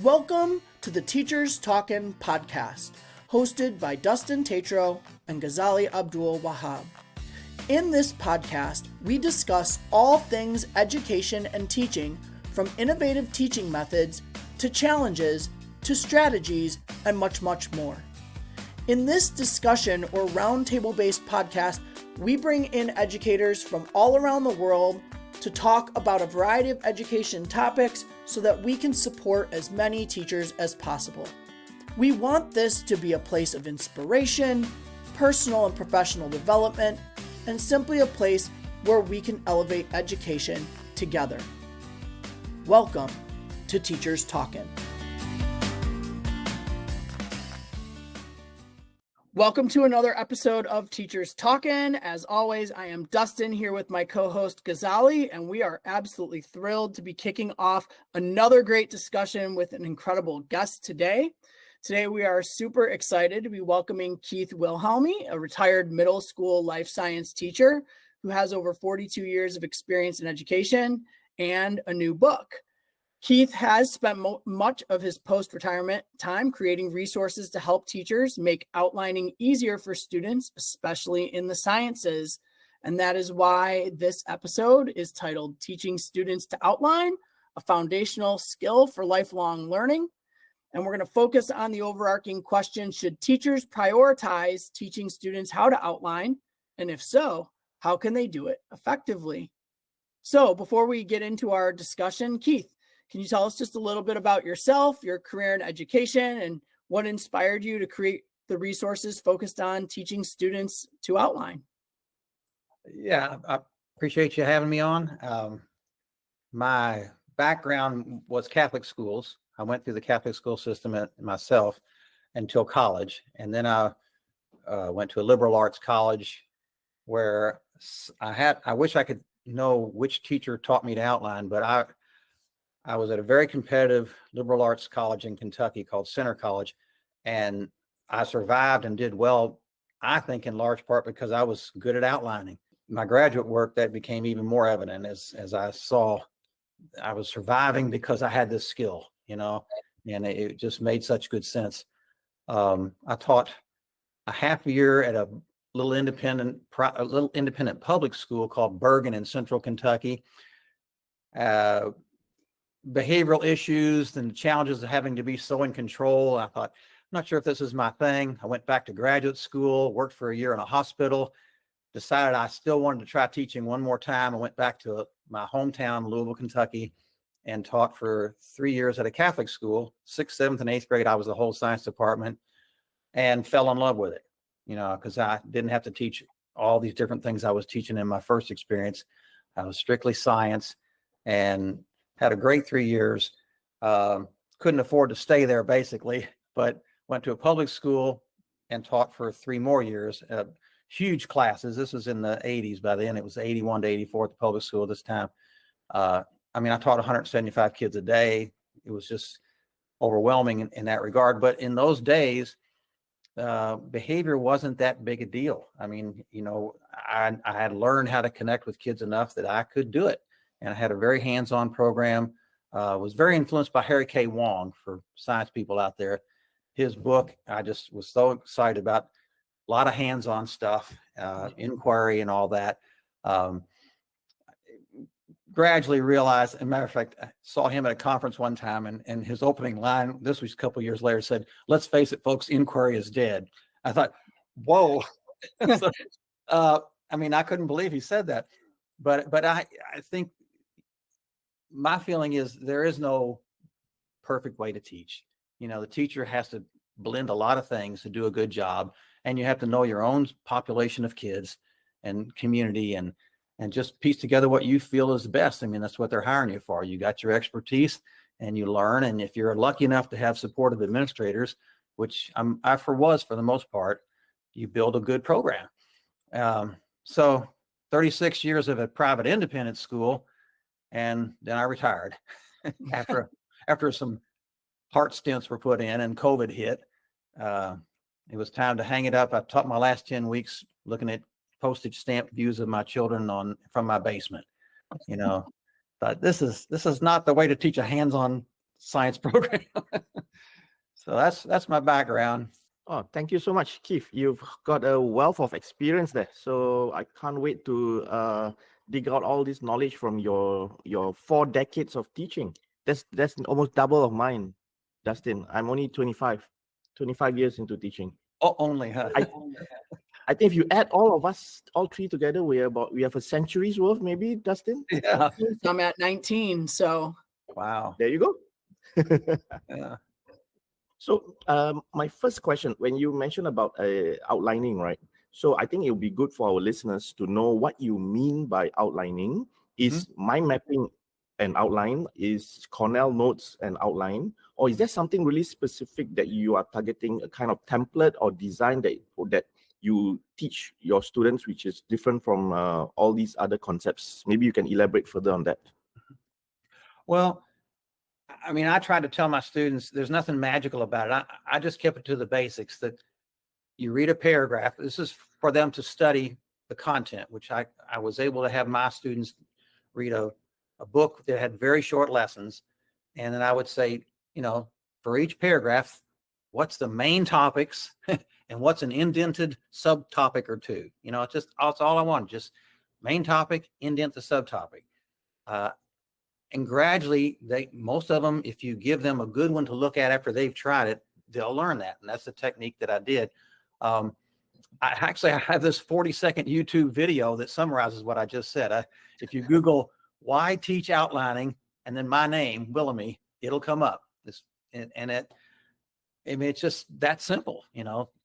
Welcome to the Teachers Talkin' podcast, hosted by Dustin and Ghazali Abdul Wahab. In this podcast, we discuss all things education and teaching, from innovative teaching methods to challenges to strategies and much, much more. In this discussion or roundtable-based podcast, we bring in educators from all around the world to talk about a variety of education topics so that we can support as many teachers as possible. We want this to be a place of inspiration, personal and professional development, and simply a place where we can elevate education together. Welcome to Teachers Talkin'. Welcome to another episode of Teachers Talkin'. As always, I am Dustin here with my co-host Ghazali, and we are absolutely thrilled to be kicking off another great discussion with an incredible guest today. Today, we are super excited to be welcoming Keith Wilhelmi, a retired middle school life science teacher who has over 42 years of experience in education and a new book. Keith has spent much of his post-retirement time creating resources to help teachers make outlining easier for students, especially in the sciences. And that is why this episode is titled Teaching Students to Outline, a Foundational Skill for Lifelong Learning. And we're going to focus on the overarching question, should teachers prioritize teaching students how to outline? And if so, how can they do it effectively? So before we get into our discussion, Keith, can you tell us just a little bit about yourself, your career in education, and what inspired you to create the resources focused on teaching students to outline? Yeah, I appreciate you having me on. My background was Catholic schools. I went through the Catholic school system myself until college. And then I went to a liberal arts college where I wish I could know which teacher taught me to outline, but I was at a very competitive liberal arts college in Kentucky called Center College, and I survived and did well, I think in large part because I was good at outlining. My graduate work, that became even more evident as I saw I was surviving because I had this skill, and it just made such good sense. I taught a half year at a little independent public school called Bergen in central Kentucky. Behavioral issues and the challenges of having to be so in control. I thought, I'm not sure if this is my thing. I went back to graduate school, worked for a year in a hospital, decided I still wanted to try teaching one more time. I went back to my hometown, Louisville, Kentucky, and taught for 3 years at a Catholic school. 6th, 7th, and 8th grade, I was the whole science department and fell in love with it, because I didn't have to teach all these different things I was teaching in my first experience. I was strictly science and had a great 3 years. Couldn't afford to stay there basically, but went to a public school and taught for 3 more years. Huge classes. This was in the 80s. By then it was 81 to 84 at the public school this time. I taught 175 kids a day. It was just overwhelming in that regard. But in those days, behavior wasn't that big a deal. I had learned how to connect with kids enough that I could do it. And I had a very hands-on program. Was very influenced by Harry K. Wong, for science people out there. His book, I just was so excited about. A lot of hands-on stuff, inquiry and all that. Gradually realized, as a matter of fact, I saw him at a conference one time, and his opening line, this was a couple of years later, said, "Let's face it, folks, inquiry is dead." I thought, whoa. So, I couldn't believe he said that. But I think my feeling is there is no perfect way to teach. The teacher has to blend a lot of things to do a good job, and you have to know your own population of kids and community and just piece together what you feel is best. That's what they're hiring you for. You got your expertise and you learn. And if you're lucky enough to have supportive administrators, which I was for the most part, you build a good program. So 36 years of a private independent school, and then I retired after some heart stents were put in and COVID hit. It was time to hang it up. I taught my last 10 weeks looking at postage stamp views of my children from my basement. But this is not the way to teach a hands-on science program. So that's my background. Oh, thank you so much, Keith. You've got a wealth of experience there. So I can't wait to dig out all this knowledge from your 4 decades of teaching. That's almost double of mine, Dustin. I'm only 25 years into teaching. Oh, only, huh? I think if you add all of us, all 3 together, we have a century's worth, maybe, Dustin? Yeah. I'm at 19, so. Wow. There you go. Yeah. So my first question, when you mentioned about outlining, right? So I think it would be good for our listeners to know what you mean by outlining. Is mind mapping an outline? Is Cornell notes an outline? Or is there something really specific that you are targeting, a kind of template or design that you teach your students, which is different from all these other concepts? Maybe you can elaborate further on that. Well, I mean, I try to tell my students there's nothing magical about it. I just kept it to the basics, that you read a paragraph. This is for them to study the content, which I was able to have my students read a book that had very short lessons. And then I would say, for each paragraph, what's the main topics and what's an indented subtopic or two? It's all I want, just main topic, indent the subtopic. And gradually, most of them, if you give them a good one to look at after they've tried it, they'll learn that. And that's the technique that I did. I have this 40-second YouTube video that summarizes what I just said. If you Google "why teach outlining" and then my name, Wilhelmi, it'll come up. It's just that simple.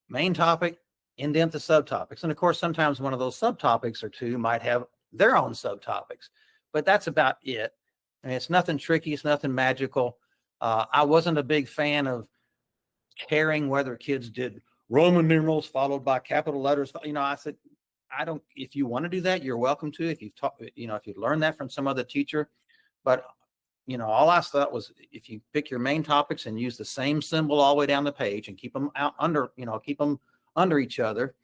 Main topic, indent the subtopics. And of course, sometimes one of those subtopics or two might have their own subtopics, but that's about it. And it's nothing tricky. It's nothing magical. I wasn't a big fan of caring whether kids did Roman numerals followed by capital letters. I said, if you want to do that, you're welcome to, if you've taught, if you've learned that from some other teacher. But, all I thought was, if you pick your main topics and use the same symbol all the way down the page and keep them keep them under each other,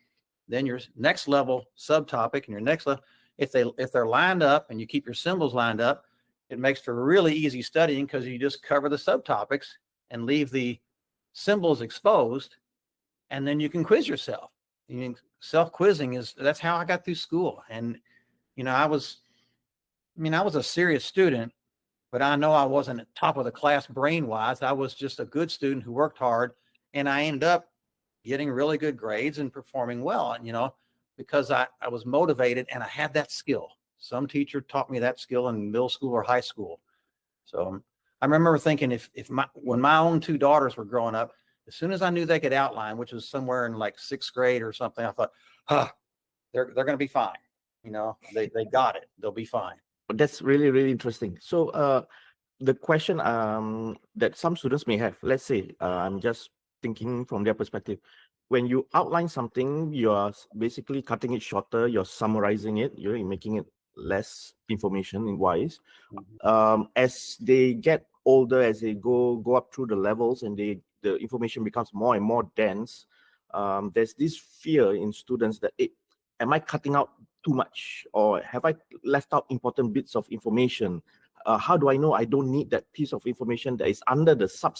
then your next level subtopic and your next level, if they're lined up and you keep your symbols lined up, it makes for really easy studying, because you just cover the subtopics and leave the symbols exposed, and then you can quiz yourself. Self-quizzing that's how I got through school. And, I was a serious student, but I know I wasn't at top of the class brain-wise. I was just a good student who worked hard, and I ended up getting really good grades and performing well. And, because I was motivated and I had that skill. Some teacher taught me that skill in middle school or high school. So I remember thinking, when my own 2 daughters were growing up, as soon as I knew they could outline, which was somewhere in like 6th grade or something, I thought, they're going to be fine. They got it. They'll be fine. That's really, really interesting. So the question that some students may have, let's say, I'm just thinking from their perspective. When you outline something, you're basically cutting it shorter, you're summarizing it, you're making it less information wise. As they get older, as they go up through the levels and the information becomes more and more dense, there's this fear in students that, am I cutting out too much, or have I left out important bits of information? How do I know I don't need that piece of information that is under the sub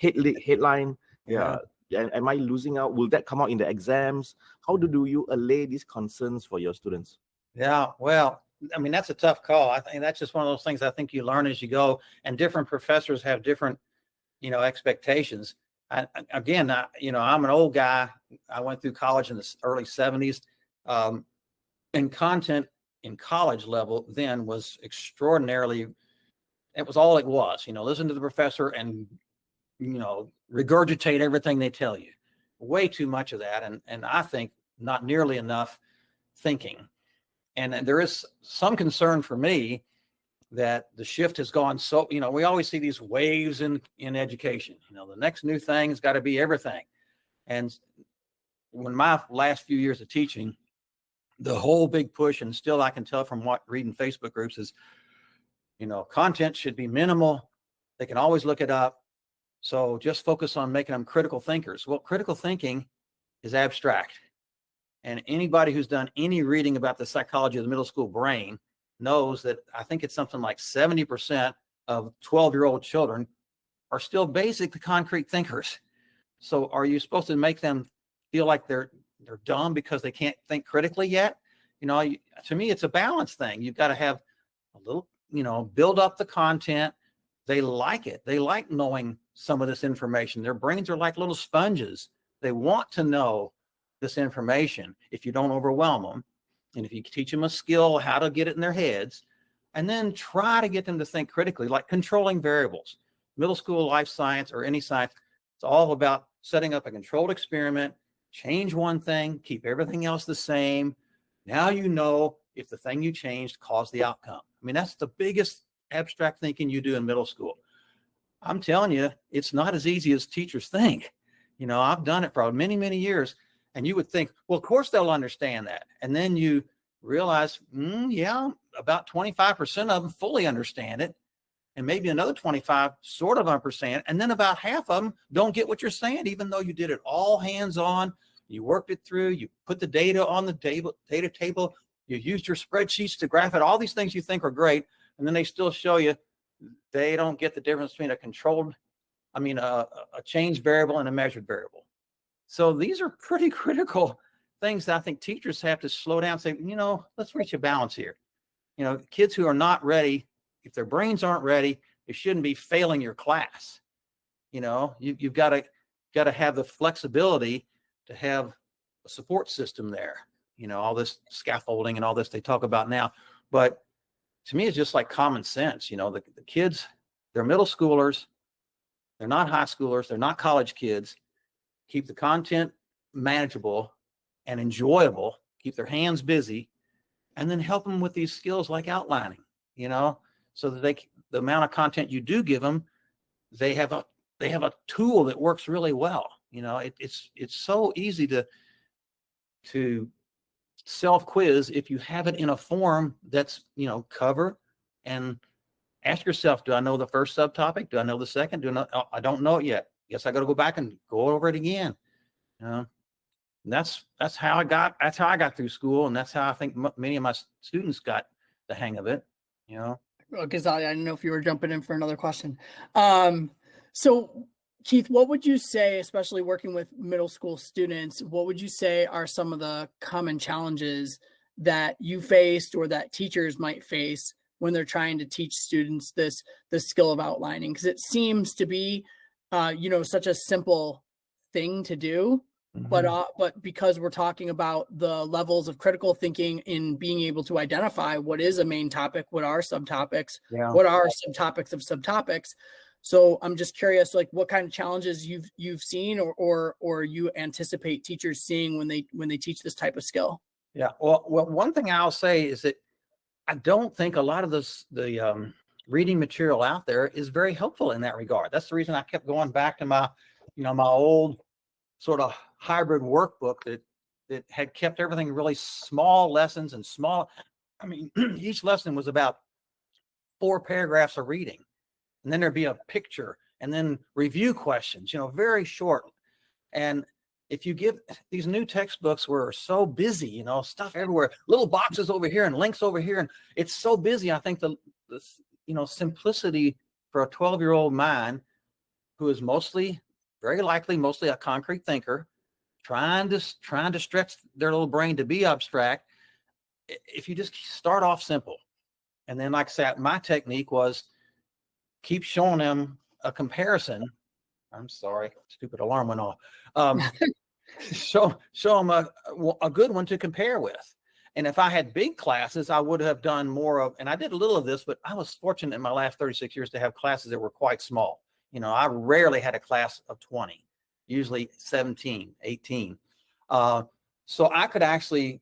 headline? Yeah. Am I losing out? Will that come out in the exams? How do you allay these concerns for your students? Yeah, well, that's a tough call. I think that's just one of those things I think you learn as you go, and different professors have different, expectations. I'm an old guy. I went through college in the early 70s, and content in college level then was extraordinarily, it was all it was, listen to the professor and, regurgitate everything they tell you. Way too much of that. And I think not nearly enough thinking. And there is some concern for me that the shift has gone so, we always see these waves in education. The next new thing has got to be everything. And when my last few years of teaching, the whole big push, and still I can tell from reading Facebook groups, is, content should be minimal. They can always look it up. So just focus on making them critical thinkers. Well, critical thinking is abstract. And anybody who's done any reading about the psychology of the middle school brain knows that I think it's something like 70% of 12-year-old children are still basically concrete thinkers. So are you supposed to make them feel like they're dumb because they can't think critically yet? To me, it's a balance thing. You've got to have a little, build up the content. They like it. They like knowing some of this information. Their brains are like little sponges. They want to know this information if you don't overwhelm them. And if you teach them a skill, how to get it in their heads, and then try to get them to think critically, like controlling variables. Middle school life science or any science, it's all about setting up a controlled experiment, change one thing, keep everything else the same. Now you know if the thing you changed caused the outcome. I mean, that's the biggest abstract thinking you do in middle school. I'm telling you, it's not as easy as teachers think. I've done it for many, many years, and you would think, well, of course they'll understand that. And then you realize, yeah, about 25% of them fully understand it. And maybe another 25 sort of understand. And then about half of them don't get what you're saying, even though you did it all hands-on. You worked it through, you put the data on the data table, you used your spreadsheets to graph it, all these things you think are great. And then they still show you they don't get the difference between a changed variable and a measured variable. So these are pretty critical things that I think teachers have to slow down and say, let's reach a balance here. Kids who are not ready, if their brains aren't ready, it shouldn't be failing your class. You've got to have the flexibility to have a support system there. All this scaffolding and all this they talk about now. But to me, it's just like common sense. The kids, they're middle schoolers. They're not high schoolers. They're not college kids. Keep the content manageable and enjoyable. Keep their hands busy. And then help them with these skills like outlining, so that the amount of content you do give them, they have a tool that works really well. It's so easy to self-quiz if you have it in a form that's, cover and ask yourself, do I know the first subtopic? Do I know the second? I don't know it yet. Guess I got to go back and go over it again. And that's how I got through school. And that's how I think many of my students got the hang of it, Well, Ghazali, I don't know if you were jumping in for another question. So Keith, what would you say, especially working with middle school students, what would you say are some of the common challenges that you faced or that teachers might face when they're trying to teach students this skill of outlining? Because it seems to be, such a simple thing to do, but because we're talking about the levels of critical thinking in being able to identify what is a main topic, what are subtopics, what are subtopics of subtopics. So I'm just curious, like what kind of challenges you've seen or you anticipate teachers seeing when they teach this type of skill? Yeah. Well, one thing I'll say is that I don't think a lot of the reading material out there is very helpful in that regard. That's the reason I kept going back to my old sort of hybrid workbook that had kept everything really small lessons and small. I mean, each lesson was about 4 paragraphs of reading. And then there'd be a picture and then review questions, very short. And if you give these new textbooks were so busy, stuff everywhere, little boxes over here and links over here. And it's so busy. I think the simplicity for a 12-year-old mind who is very likely mostly a concrete thinker, trying to stretch their little brain to be abstract. If you just start off simple. And then, like I said, my technique was keep showing them a comparison. I'm sorry, stupid alarm went off. Show them a good one to compare with. And if I had big classes, I would have done more of, and I did a little of this, but I was fortunate in my last 36 years to have classes that were quite small. I rarely had a class of 20, usually 17, 18. So I could actually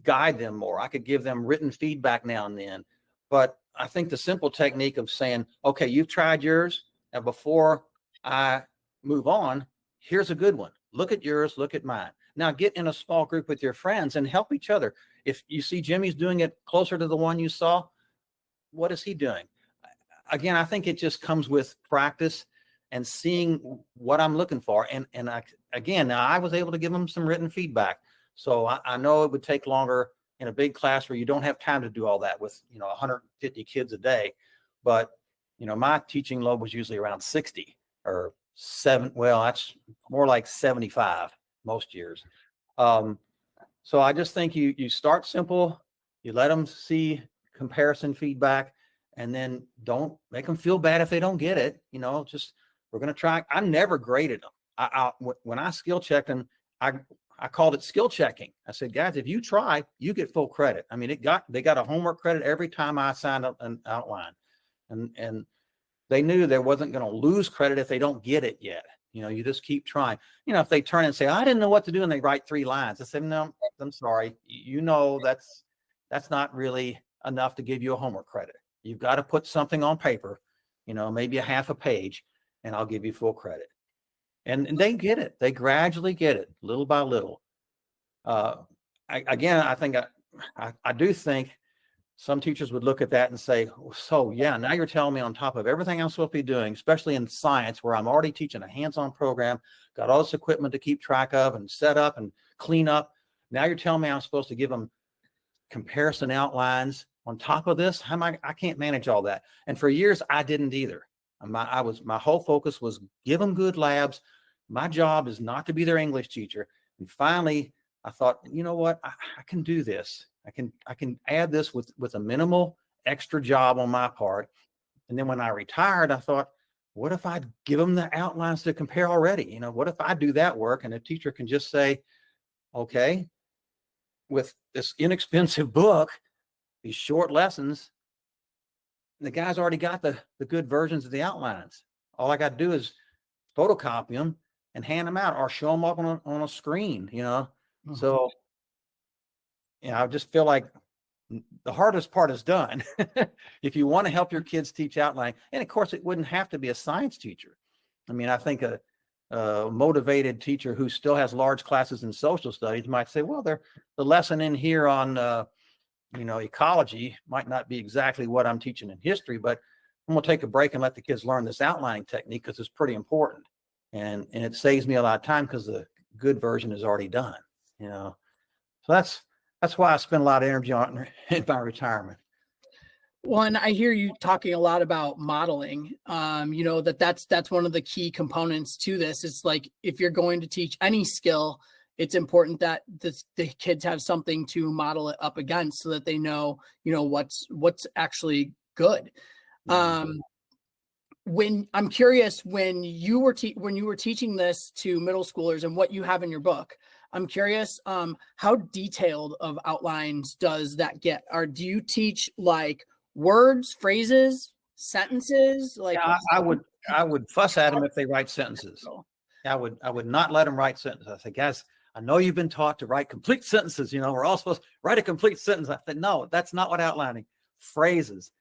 guide them more. I could give them written feedback now and then. But I think the simple technique of saying, okay, you've tried yours. Now, before I move on, here's a good one. Look at yours, look at mine. Now get in a small group with your friends and help each other. If you see Jimmy's doing it closer to the one you saw, what is he doing? Again, I think it just comes with practice and seeing what I'm looking for. And I was able to give them some written feedback. So I know it would take longer in a big class where you don't have time to do all that with 150 kids a day. But my teaching load was usually around 60 or 7. Well, that's more like 75 most years. So I just think you start simple, you let them see comparison feedback, and then don't make them feel bad if they don't get it. Just, we're going to try. I never graded them. When I skill checked them, I called it skill checking. I said, guys, if you try, you get full credit. I mean, they got a homework credit every time I signed up an outline, and they knew there wasn't going to lose credit if they don't get it yet. You just keep trying. If they turn and say, I didn't know what to do, and they write 3 lines, I said, no, I'm sorry. That's not really enough to give you a homework credit. You've got to put something on paper, maybe a half a page, and I'll give you full credit. And they get it. They gradually get it, little by little. I think I do think some teachers would look at that and say, so yeah, now you're telling me on top of everything I'm supposed to be doing, especially in science, where I'm already teaching a hands-on program, got all this equipment to keep track of and set up and clean up. Now you're telling me I'm supposed to give them comparison outlines on top of this? I can't manage all that. And for years, I didn't either. My whole focus was give them good labs. My job is not to be their English teacher. And finally, I thought, you know what? I can do this. I can add this with a minimal extra job on my part. And then when I retired, I thought, what if I give them the outlines to compare already? What if I do that work and a teacher can just say, okay, with this inexpensive book, these short lessons, the guy's already got the good versions of the outlines. All I got to do is photocopy them and hand them out or show them up on a screen, Mm-hmm. So, I just feel like the hardest part is done. If you want to help your kids teach outline, and of course it wouldn't have to be a science teacher. I mean, I think a motivated teacher who still has large classes in social studies might say, well, the lesson in here on, ecology might not be exactly what I'm teaching in history, but I'm going to take a break and let the kids learn this outlining technique because it's pretty important. And it saves me a lot of time because the good version is already done, So that's why I spend a lot of energy on it in my retirement. One, I hear you talking a lot about modeling. That's one of the key components to this. It's like, if you're going to teach any skill, it's important that the kids have something to model it up against so that they know, what's actually good. When I'm curious, when you were teaching this to middle schoolers and what you have in your book, I'm curious, how detailed of outlines does that get? Or do you teach like words, phrases, sentences? Like, yeah, I would fuss at them if they write sentences. I would not let them write sentences. I say, guys, I know you've been taught to write complete sentences. We're all supposed to write a complete sentence. I said, no, that's not what outlining. Phrases,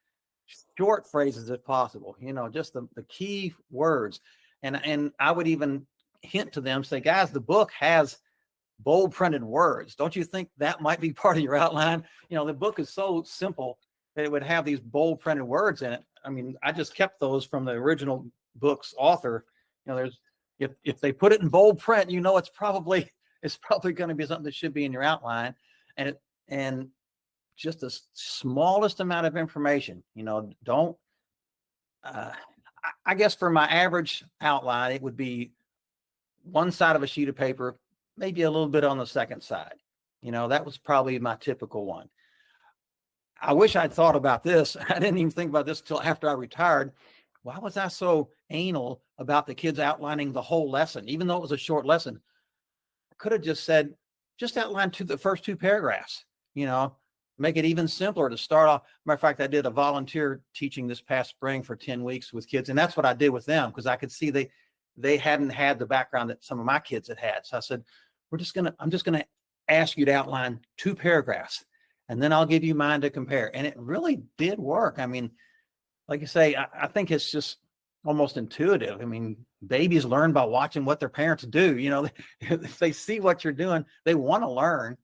short phrases if possible. Just the key words. And I would even hint to them, say, guys, the book has bold printed words. Don't you think that might be part of your outline? The book is so simple that it would have these bold printed words in it. I mean, I just kept those from the original book's author. There's if they put it in bold print, it's probably going to be something that should be in your outline, and just the smallest amount of information. Don't. I guess for my average outline, it would be one side of a sheet of paper, maybe a little bit on the second side. That was probably my typical one. I wish I'd thought about this. I didn't even think about this until after I retired. Why was I so anal about the kids outlining the whole lesson, even though it was a short lesson? I could have just said, just outline the first 2 paragraphs, make it even simpler to start off. Matter of fact, I did a volunteer teaching this past spring for 10 weeks with kids. And that's what I did with them, because I could see they hadn't had the background that some of my kids had. So I said, I'm just going to ask you to outline 2 paragraphs, and then I'll give you mine to compare. And it really did work. I mean, like you say, I think it's just almost intuitive. I mean, babies learn by watching what their parents do. If they see what you're doing, they want to learn.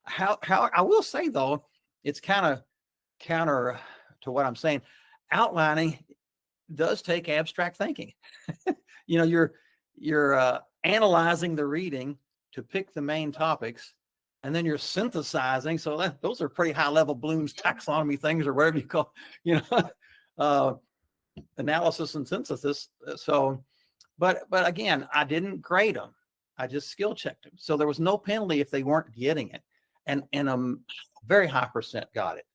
How I will say, though, it's kind of counter to what I'm saying. Outlining does take abstract thinking. You're analyzing the reading to pick the main topics, and then you're synthesizing. So those are pretty high level Bloom's taxonomy things, or whatever you call, analysis and synthesis. So, but again, I didn't grade them. I just skill checked them. So there was no penalty if they weren't getting it. And a very high percent got it.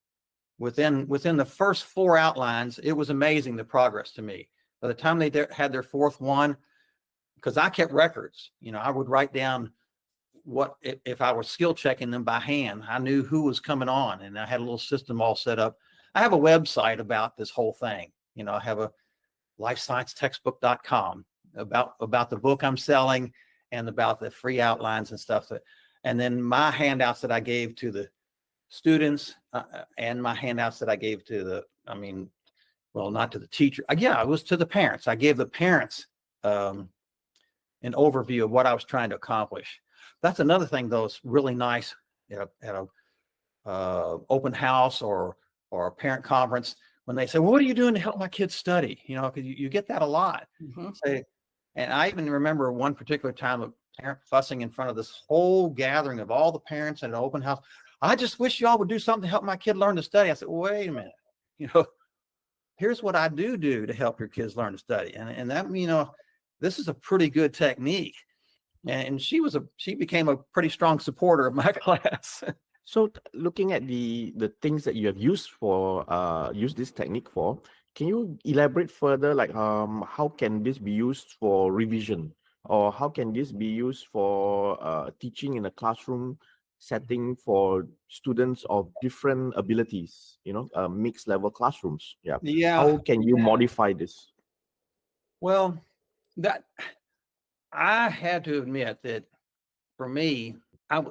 Within the first 4 outlines, it was amazing, the progress to me. By the time they had their 4th one, because I kept records, I would write down what, if I was skill checking them by hand, I knew who was coming on, and I had a little system all set up. I have a website about this whole thing. I have a lifesciencetextbook.com about the book I'm selling and about the free outlines and stuff. And then my handouts that I gave to the students and my handouts that I gave to not to the teacher. Yeah, it was to the parents. I gave the parents an overview of what I was trying to accomplish. That's another thing, though, is really nice at a open house or a parent conference when they say, well, what are you doing to help my kids study? Because you get that a lot. Mm-hmm. And I even remember one particular time a parent fussing in front of this whole gathering of all the parents at an open house. I just wish y'all would do something to help my kid learn to study. I said, wait a minute, here's what I do to help your kids learn to study. And that, this is a pretty good technique. And she became a pretty strong supporter of my class. So looking at the things that you have used this technique for, can you elaborate further, like how can this be used for revision, or how can this be used for teaching in a classroom setting for students of different abilities, mixed level classrooms? Yeah. How can you modify this? Well, I had to admit that for me,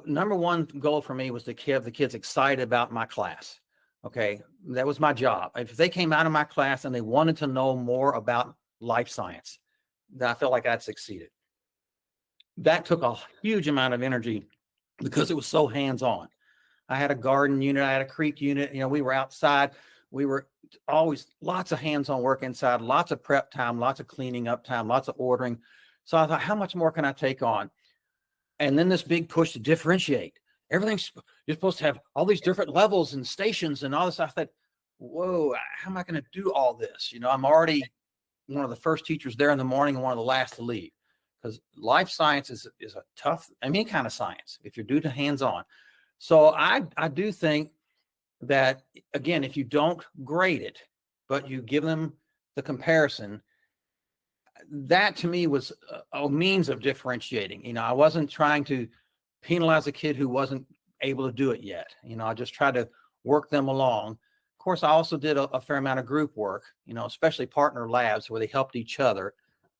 number one goal for me was to have the kids excited about my class. Okay. That was my job. If they came out of my class and they wanted to know more about life science, then I felt like I'd succeeded. That took a huge amount of energy because it was so hands-on. I had a garden unit, I had a creek unit, we were outside. We were always lots of hands-on work inside, lots of prep time, lots of cleaning up time, lots of ordering. So I thought, how much more can I take on? And then this big push to differentiate. You're supposed to have all these different levels and stations and all this. I thought, whoa, how am I going to do all this? I'm already one of the first teachers there in the morning and one of the last to leave, because life science is a tough, any kind of science, if you're due to hands-on. So I do think that, again, if you don't grade it, but you give them the comparison, that to me was a means of differentiating. I wasn't trying to penalize a kid who wasn't able to do it yet. I just tried to work them along. Of course, I also did a fair amount of group work, especially partner labs where they helped each other.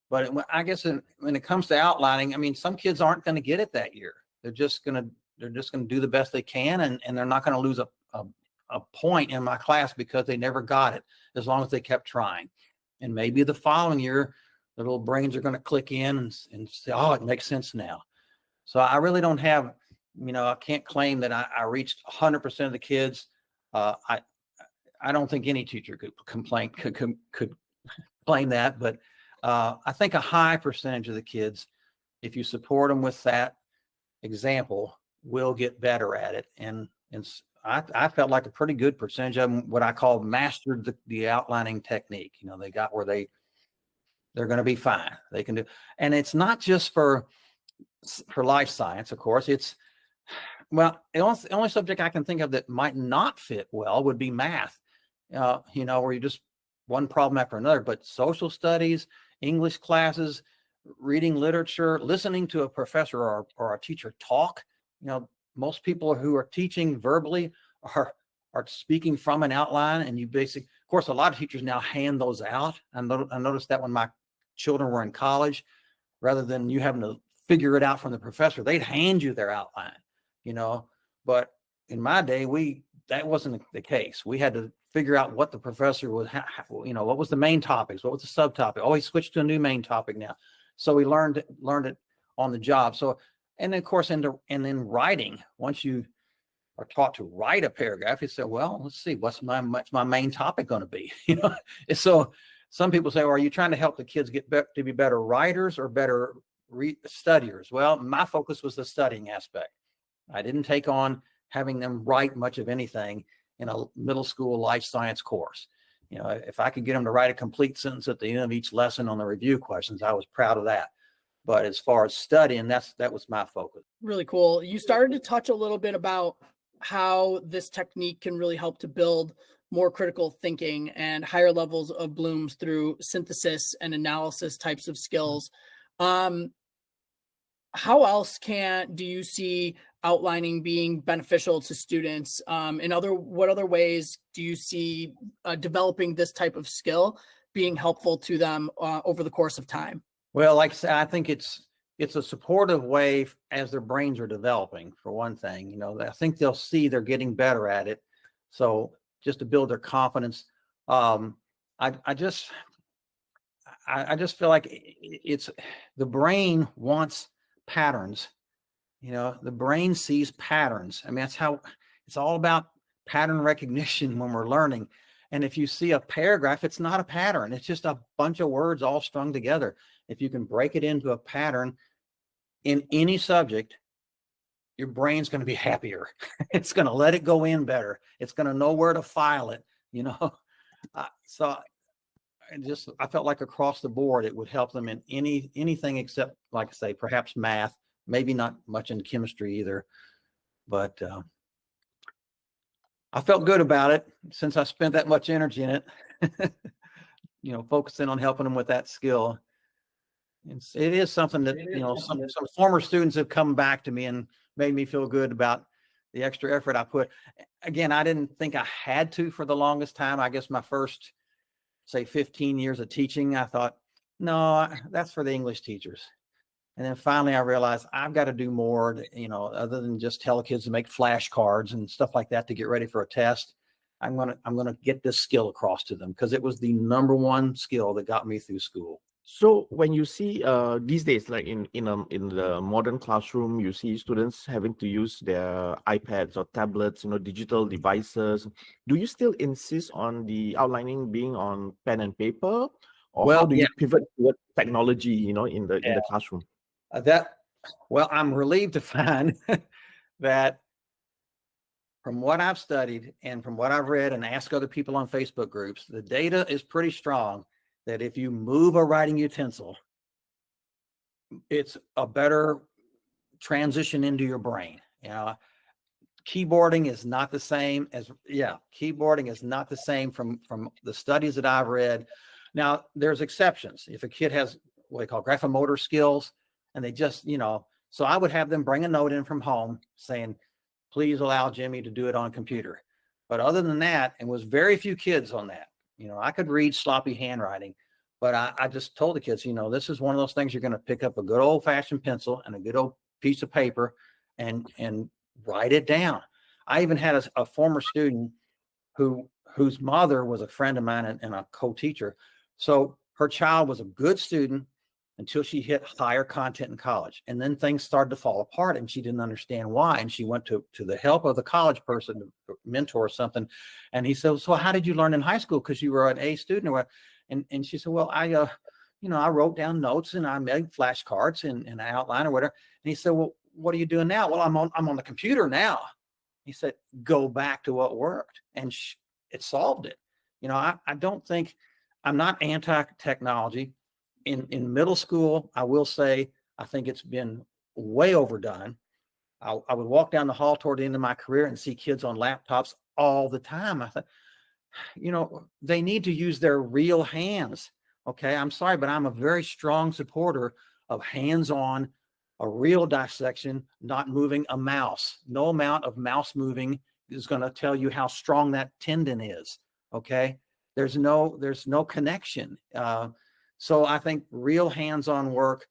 But I guess when it comes to outlining, some kids aren't going to get it that year. They're just going to do the best they can, and they're not going to lose a point in my class because they never got it, as long as they kept trying. And maybe the following year, their little brains are going to click in and say, oh, it makes sense now. So I really don't have, I can't claim that I reached 100% of the kids. I don't think any teacher could claim that, but I think a high percentage of the kids, if you support them with that example, will get better at it. And I felt like a pretty good percentage of them, what I call mastered the outlining technique. They got where they're going to be fine. They can do, and it's not just for life science, of course. It's, well, the only subject I can think of that might not fit well would be math, where you just one problem after another. But social studies, English classes, reading literature, listening to a professor or a teacher talk, most people who are teaching verbally are speaking from an outline, and of course, a lot of teachers now hand those out. I noticed that when my children were in college, rather than you having to figure it out from the professor, they'd hand you their outline, but in my day, that wasn't the case. We had to figure out what the professor was, what was the main topics, what was the subtopic. Oh, he switched to a new main topic now. So we learned it on the job. So, and then of course, and then writing, once you are taught to write a paragraph, you say, well, let's see, what's my main topic going to be? So some people say, well, are you trying to help the kids get to be better writers or better studiers? Well, my focus was the studying aspect. I didn't take on having them write much of anything in a middle school life science course. You know, if I could get them to write a complete sentence at the end of each lesson on the review questions, I was proud of that. But as far as studying, that was my focus. Really cool. You started to touch a little bit about how this technique can really help to build more critical thinking and higher levels of Bloom's through synthesis and analysis types of skills. How else do you see outlining being beneficial to students? What other ways do you see developing this type of skill being helpful to them over the course of time? Well, like I said, I think it's a supportive way as their brains are developing, for one thing. You know, I think they'll see they're getting better at it. So just to build their confidence, I just feel like it's the brain wants patterns. You know, the brain sees patterns. I mean, that's how it's all about pattern recognition when we're learning. And if you see a paragraph, it's not a pattern. It's just a bunch of words all strung together. If you can break it into a pattern in any subject, your brain's going to be happier. It's going to let it go in better. It's going to know where to file it, you know. So I felt like across the board, it would help them in anything except, like I say, perhaps math, maybe not much in chemistry either. But I felt good about it since I spent that much energy in it, you know, focusing on helping them with that skill. It is something that, you know, some former students have come back to me and made me feel good about the extra effort I put. Again, I didn't think I had to for the longest time. I guess my first, say, 15 years of teaching, I thought, no, that's for the English teachers. And then finally I realized I've got to do more, you know, other than just tell kids to make flashcards and stuff like that to get ready for a test. I'm going to get this skill across to them because it was the number one skill that got me through school. So when you see these days, like in the modern classroom, you see students having to use their iPads or tablets, you know, digital devices. Do you still insist on the outlining being on pen and paper, or how do you pivot toward technology, you know, in the classroom? I'm relieved to find that from what I've studied and from what I've read and asked other people on Facebook groups, the data is pretty strong that if you move a writing utensil, it's a better transition into your brain. You know, keyboarding is not the same from the studies that I've read. Now, there's exceptions. If a kid has what they call graphomotor skills, and they just, you know, so I would have them bring a note in from home saying, please allow Jimmy to do it on a computer. But other than that, and was very few kids on that. You know, I could read sloppy handwriting, but I just told the kids, you know, this is one of those things you're going to pick up a good old fashioned pencil and a good old piece of paper and write it down. I even had a former student whose mother was a friend of mine and a co-teacher. So her child was a good student until she hit higher content in college. And then things started to fall apart and she didn't understand why. And she went to the help of the college person, mentor or something. And he said, so how did you learn in high school? Because you were an A student or what? And she said, well, I wrote down notes and I made flashcards and an outline or whatever. And he said, well, what are you doing now? Well, I'm on the computer now. He said, go back to what worked. And it solved it. You know, I don't think, I'm not anti-technology. In middle school, I will say, I think it's been way overdone. I would walk down the hall toward the end of my career and see kids on laptops all the time. I thought, you know, they need to use their real hands. Okay, I'm sorry, but I'm a very strong supporter of hands-on, a real dissection, not moving a mouse. No amount of mouse moving is going to tell you how strong that tendon is. Okay, there's no connection. So I think real hands-on work.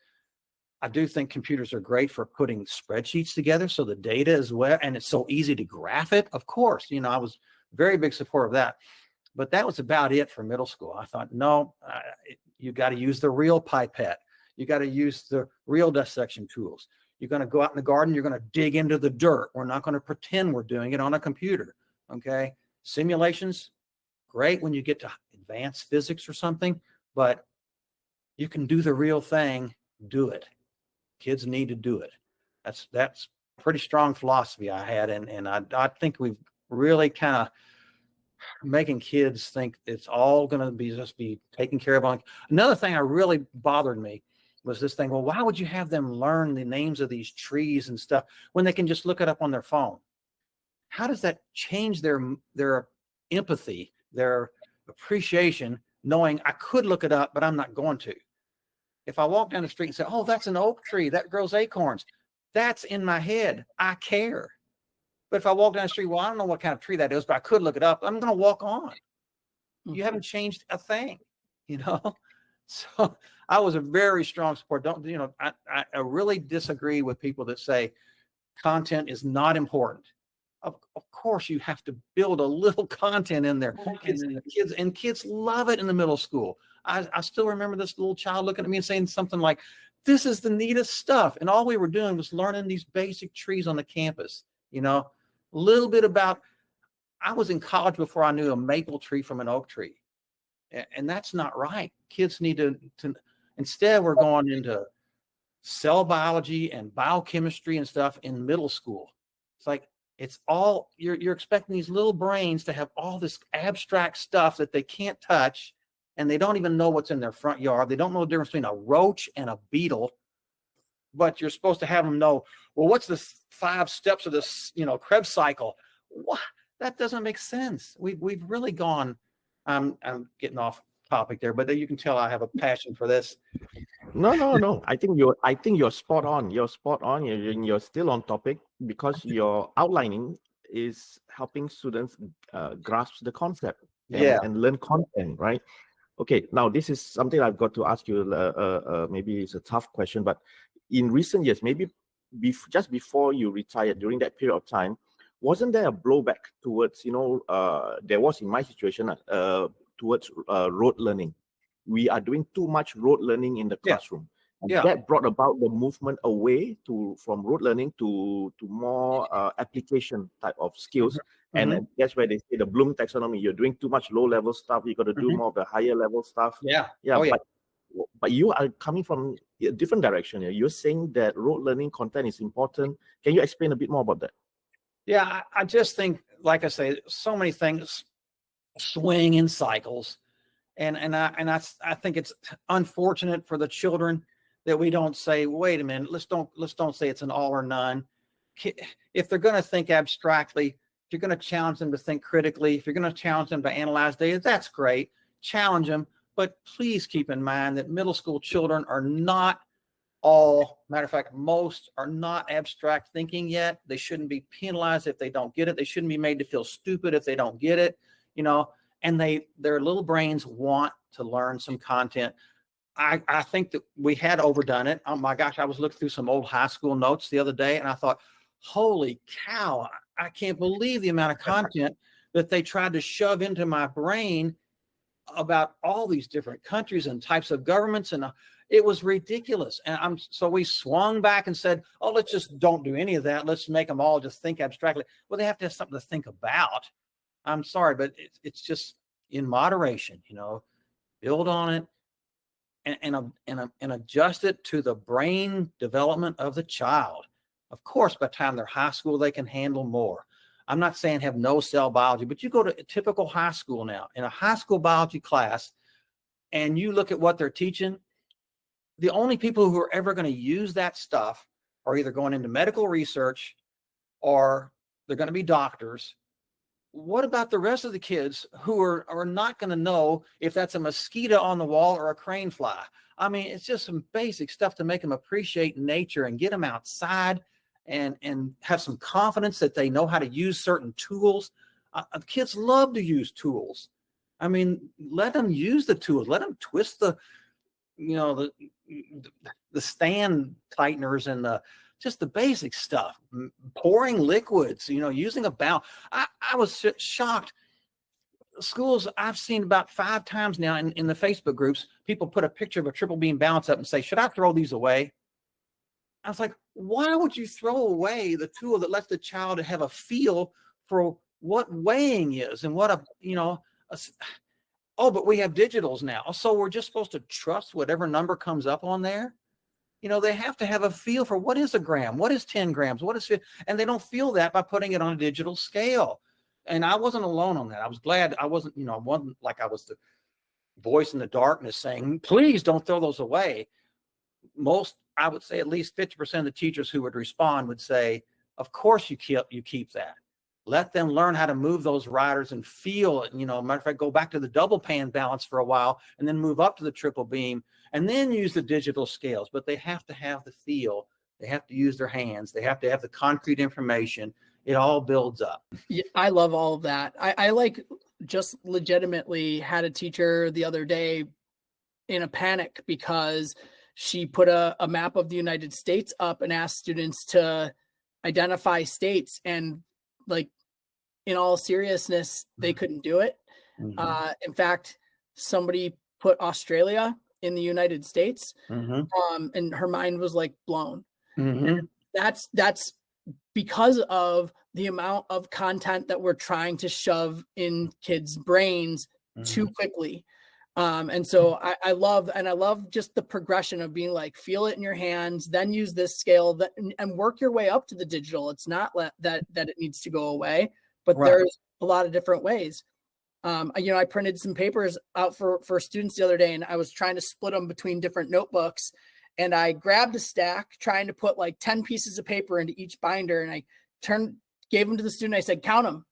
I do think computers are great for putting spreadsheets together so the data is where, and it's so easy to graph it. Of course, you know, I was very big supporter of that. But that was about it for middle school. I thought, no, you got to use the real pipette. You got to use the real dissection tools. You're going to go out in the garden. You're going to dig into the dirt. We're not going to pretend we're doing it on a computer. Okay. Simulations, great when you get to advanced physics or something, but you can do the real thing, do it. Kids need to do it. That's pretty strong philosophy I had. And I think we've really kind of making kids think it's all going to be just be taken care of. Another thing that really bothered me was this thing. Well, why would you have them learn the names of these trees and stuff when they can just look it up on their phone? How does that change their empathy, their appreciation, knowing I could look it up, but I'm not going to? If I walk down the street and say, oh, that's an oak tree that grows acorns, that's in my head. I care. But if I walk down the street, well, I don't know what kind of tree that is, but I could look it up, I'm going to walk on. You haven't changed a thing, you know? So I was a very strong support. I really disagree with people that say content is not important. Of course, you have to build a little content in there. Kids love it in the middle school. I still remember this little child looking at me and saying something like, this is the neatest stuff. And all we were doing was learning these basic trees on the campus, a little bit about, I was in college before I knew a maple tree from an oak tree. And that's not right. Kids need to instead we're going into cell biology and biochemistry and stuff in middle school. It's like, it's all, you're expecting these little brains to have all this abstract stuff that they can't touch, and they don't even know what's in their front yard. They don't know the difference between a roach and a beetle, but you're supposed to have them know, well, what's the 5 steps of this, Krebs cycle? What? That doesn't make sense. We've really gone, I'm getting off topic there, but you can tell I have a passion for this. No. I think you're spot on. You're spot on. You're still on topic because your outlining is helping students grasp the concept and learn content, right? Okay, now this is something I've got to ask you. Maybe it's a tough question, but in recent years, maybe just before you retired, during that period of time, wasn't there a blowback towards, there was in my situation, towards rote learning? We are doing too much rote learning in the classroom. And that brought about the movement away from rote learning to more application type of skills. And that's where they say the Bloom taxonomy, you're doing too much low-level stuff. You got to do more of the higher level stuff. But you are coming from a different direction here. You're saying that rote learning content is important. Can you explain a bit more about that? Yeah, I just think, like I say, so many things swing in cycles. And I think it's unfortunate for the children that we don't say, wait a minute, let's don't say it's an all or none. If they're going to think abstractly, if you're going to challenge them to think critically, if you're going to challenge them to analyze data, that's great. Challenge them. But please keep in mind that middle school children are not all, matter of fact, most are not abstract thinking yet. They shouldn't be penalized if they don't get it. They shouldn't be made to feel stupid if they don't get it, and their little brains want to learn some content. I think that we had overdone it. Oh my gosh, I was looking through some old high school notes the other day, and I thought, holy cow, I can't believe the amount of content that they tried to shove into my brain about all these different countries and types of governments. And it was ridiculous. And so we swung back and said, oh, let's just don't do any of that. Let's make them all just think abstractly. Well, they have to have something to think about. I'm sorry, but it's just in moderation, build on it and adjust it to the brain development of the child. Of course, by the time they're high school, they can handle more. I'm not saying have no cell biology, but you go to a typical high school now, in a high school biology class, and you look at what they're teaching, the only people who are ever going to use that stuff are either going into medical research or they're going to be doctors. What about the rest of the kids who are not going to know if that's a mosquito on the wall or a crane fly? I mean, it's just some basic stuff to make them appreciate nature and get them outside and have some confidence that they know how to use certain tools. Kids love to use tools. I mean, let them use the tools. Let them twist the stand tighteners and just the basic stuff, pouring liquids, using a bowl. I was shocked. Schools I've seen about 5 times now in the Facebook groups, people put a picture of a triple beam balance up and say, should I throw these away? I was like, why would you throw away the tool that lets the child have a feel for what weighing is and what but we have digitals now. So we're just supposed to trust whatever number comes up on there. They have to have a feel for what is a gram, what is 10 grams, and they don't feel that by putting it on a digital scale. And I wasn't alone on that. I was glad I wasn't, I wasn't like I was the voice in the darkness saying, please don't throw those away. Most, I would say at least 50% of the teachers who would respond would say, of course you keep that. Let them learn how to move those riders and feel it. Matter of fact, go back to the double pan balance for a while and then move up to the triple beam and then use the digital scales. But they have to have the feel. They have to use their hands. They have to have the concrete information. It all builds up. Yeah, I love all of that. I like just legitimately had a teacher the other day in a panic because she put a map of the United States up and asked students to identify states, and like, in all seriousness, they couldn't do it. Mm-hmm. In fact, somebody put Australia in the United States, and her mind was like blown. Mm-hmm. That's because of the amount of content that we're trying to shove in kids' brains too quickly. And so I love just the progression of being like, feel it in your hands, then use this scale and work your way up to the digital. It's not that it needs to go away, but there's a lot of different ways. I printed some papers out for students the other day, and I was trying to split them between different notebooks, and I grabbed a stack trying to put like 10 pieces of paper into each binder. And I gave them to the student. I said, count them.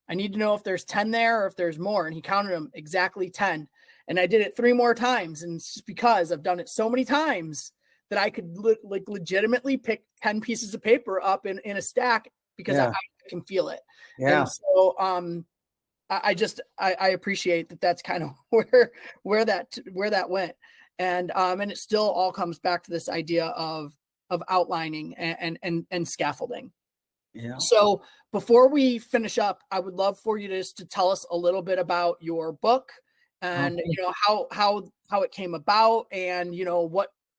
I need to know if there's 10 there or if there's more. And he counted them exactly 10. And I did it 3 more times. And it's just because I've done it so many times that I could legitimately pick 10 pieces of paper up in a stack because I can feel it. Yeah. And so I appreciate that. That's kind of where that went. And it still all comes back to this idea of outlining and scaffolding. Yeah. So before we finish up, I would love for you to tell us a little bit about your book and how it came about, and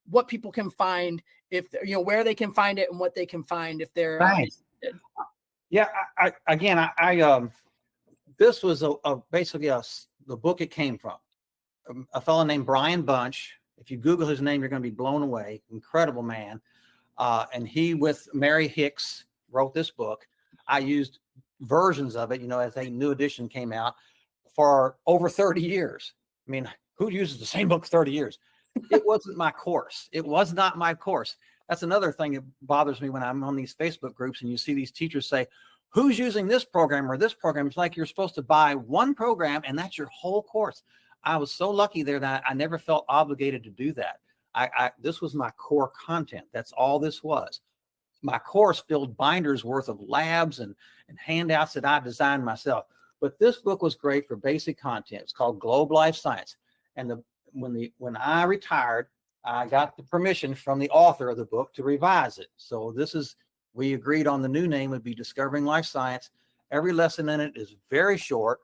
what people can find, if where they can find it and what they can find if they're interested. Yeah. This was basically the book it came from. A fellow named Brian Bunch. If you Google his name, you're going to be blown away. Incredible man. And he, with Mary Hicks, wrote this book. I used versions of it, as a new edition came out, for over 30 years. I mean, who uses the same book 30 years? It wasn't my course. It was not my course. That's another thing that bothers me when I'm on these Facebook groups and you see these teachers say, who's using this program or this program? It's like you're supposed to buy one program and that's your whole course. I was so lucky there that I never felt obligated to do that. This was my core content. That's all this was. My course filled binders worth of labs and handouts that I designed myself. But this book was great for basic content. It's called Globe Life Science. And when I retired, I got the permission from the author of the book to revise it. So we agreed on the new name would be Discovering Life Science. Every lesson in it is very short.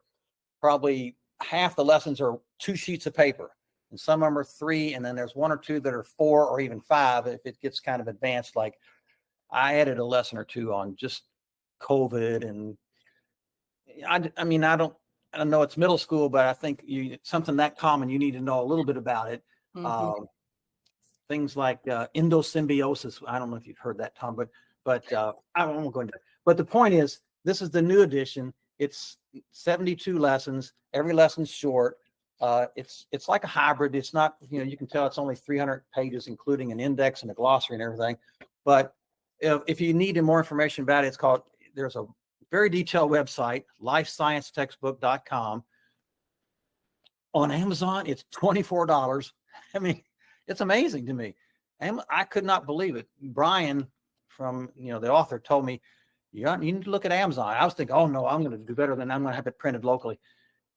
Probably half the lessons are 2 sheets of paper, and some of them are 3. And then there's 1 or 2 that are 4 or even 5. If it gets kind of advanced, like I added a lesson or 2 on just COVID. And I mean, I don't know it's middle school, but I think something that common, you need to know a little bit about it. Things like endosymbiosis. I don't know if you've heard that, Tom, but I won't go into it. But the point is, this is the new edition. It's 72 lessons. Every lesson's short. It's like a hybrid. It's not, you can tell it's only 300 pages, including an index and a glossary and everything. But if you need more information about it, there's a very detailed website, lifesciencetextbook.com. On Amazon, it's $24. I mean, it's amazing to me. And I could not believe it. Brian, from the author, told me, you need to look at Amazon. I was thinking, oh no, I'm going to do better than I'm going to have it printed locally.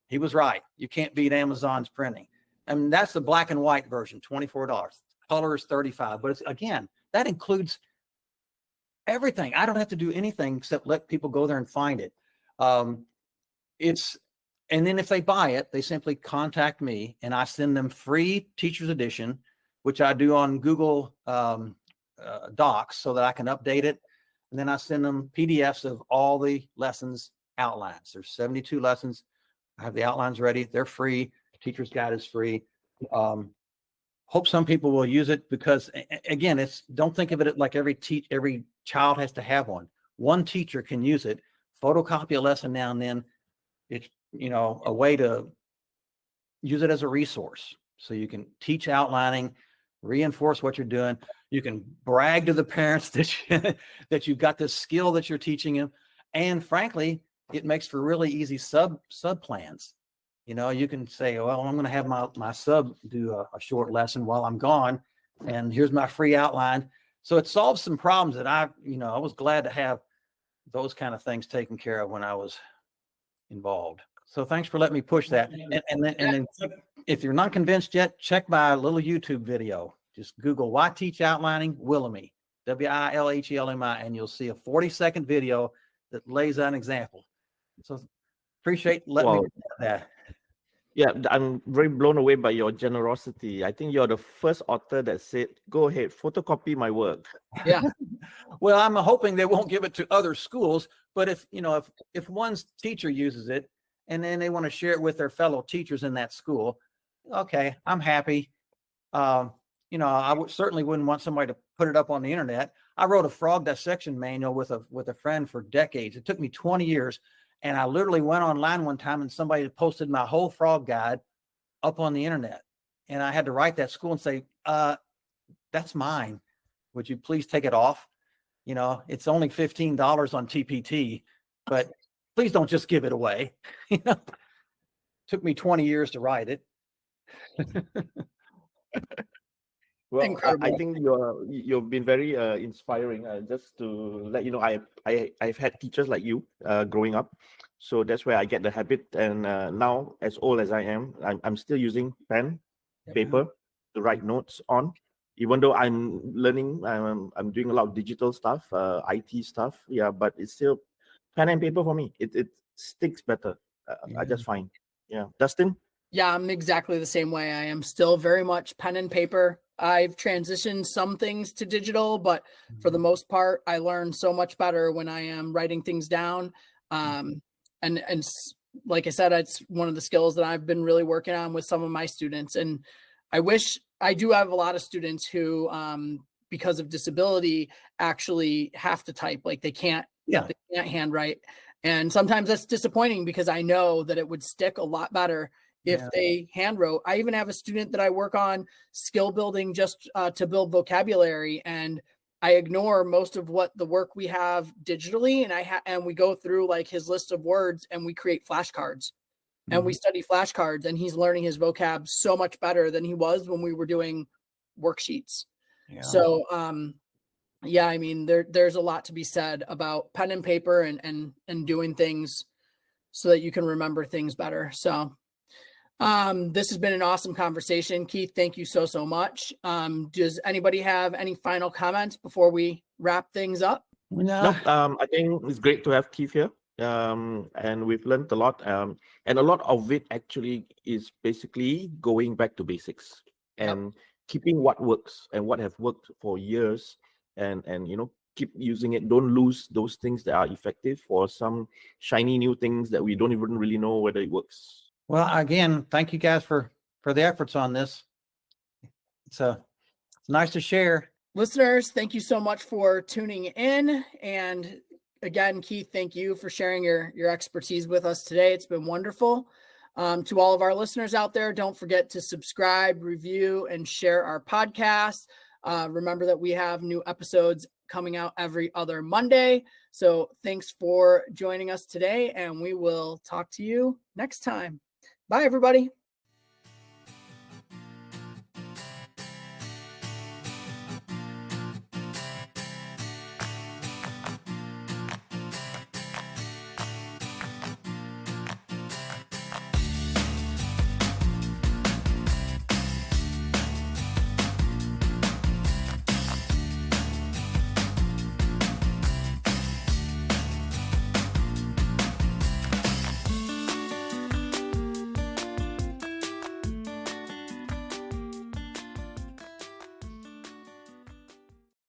He was right. You can't beat Amazon's printing. And that's the black and white version, $24. Color is $35. But again, that includes everything. I don't have to do anything except let people go there and find it. And then if they buy it, they simply contact me and I send them free teacher's edition, which I do on Google Docs so that I can update it. And then I send them PDFs of all the lessons outlines. There's 72 lessons. I have the outlines ready. They're free. Teacher's guide is free. Hope some people will use it because, again, don't think of it like every child has to have one. One teacher can use it photocopy a lesson now and then. It's, a way to use it as a resource. So you can teach outlining, reinforce what you're doing. You can brag to the parents that you've got this skill that you're teaching them. And frankly, it makes for really easy sub plans. You can say, well, I'm going to have my sub do a short lesson while I'm gone, and here's my free outline. So it solves some problems that I was glad to have those kind of things taken care of when I was involved. So thanks for letting me push that. And then if you're not convinced yet, check my little YouTube video. Just Google "Why Teach Outlining Wilhelmi," Wilhelmi, and you'll see a 40-second video that lays out an example. So appreciate letting me do that. Yeah, I'm very blown away by your generosity. I think you're the first author that said, go ahead, photocopy my work. Yeah. Well, I'm hoping they won't give it to other schools, but if one's teacher uses it and then they want to share it with their fellow teachers in that school, okay, I'm happy. I certainly wouldn't want somebody to put it up on the internet. I wrote a frog dissection manual with a friend for decades. It took me 20 years. And I literally went online one time and somebody posted my whole frog guide up on the internet. And I had to write that school and say, that's mine. Would you please take it off? It's only $15 on TPT, but please don't just give it away. Took me 20 years to write it. Well, I think you've been very inspiring. Just to let you know, I've had teachers like you growing up, so that's where I get the habit. And now, as old as I am, I'm still using pen, paper to write notes on. Even though I'm learning, I'm doing a lot of digital stuff, IT stuff. Yeah, but it's still pen and paper for me. It sticks better. I just find. Yeah, Dustin. Yeah, I'm exactly the same way. I am still very much pen and paper. I've transitioned some things to digital, but for the most part, I learn so much better when I am writing things down. And like I said, it's one of the skills that I've been really working on with some of my students. And I do have a lot of students who, because of disability, actually have to type. Like they can't handwrite. And sometimes that's disappointing because I know that it would stick a lot better if they hand wrote. I even have a student that I work on skill building just to build vocabulary, and I ignore most of what the work we have digitally, and we go through like his list of words and we create flashcards and we study flashcards, and he's learning his vocab so much better than he was when we were doing worksheets. Yeah. So I mean there's a lot to be said about pen and paper and doing things so that you can remember things better. So this has been an awesome conversation. Keith, thank you so much. Does anybody have any final comments before we wrap things up? No, I think it's great to have Keith here. And we've learned a lot. And a lot of it actually is basically going back to basics and keeping what works and what have worked for years and keep using it. Don't lose those things that are effective for some shiny new things that we don't even really know whether it works. Well, again, thank you guys for the efforts on this. It's nice to share. Listeners, thank you so much for tuning in. And again, Keith, thank you for sharing your expertise with us today. It's been wonderful. To all of our listeners out there, don't forget to subscribe, review, and share our podcast. Remember that we have new episodes coming out every other Monday. So thanks for joining us today, and we will talk to you next time. Bye, everybody.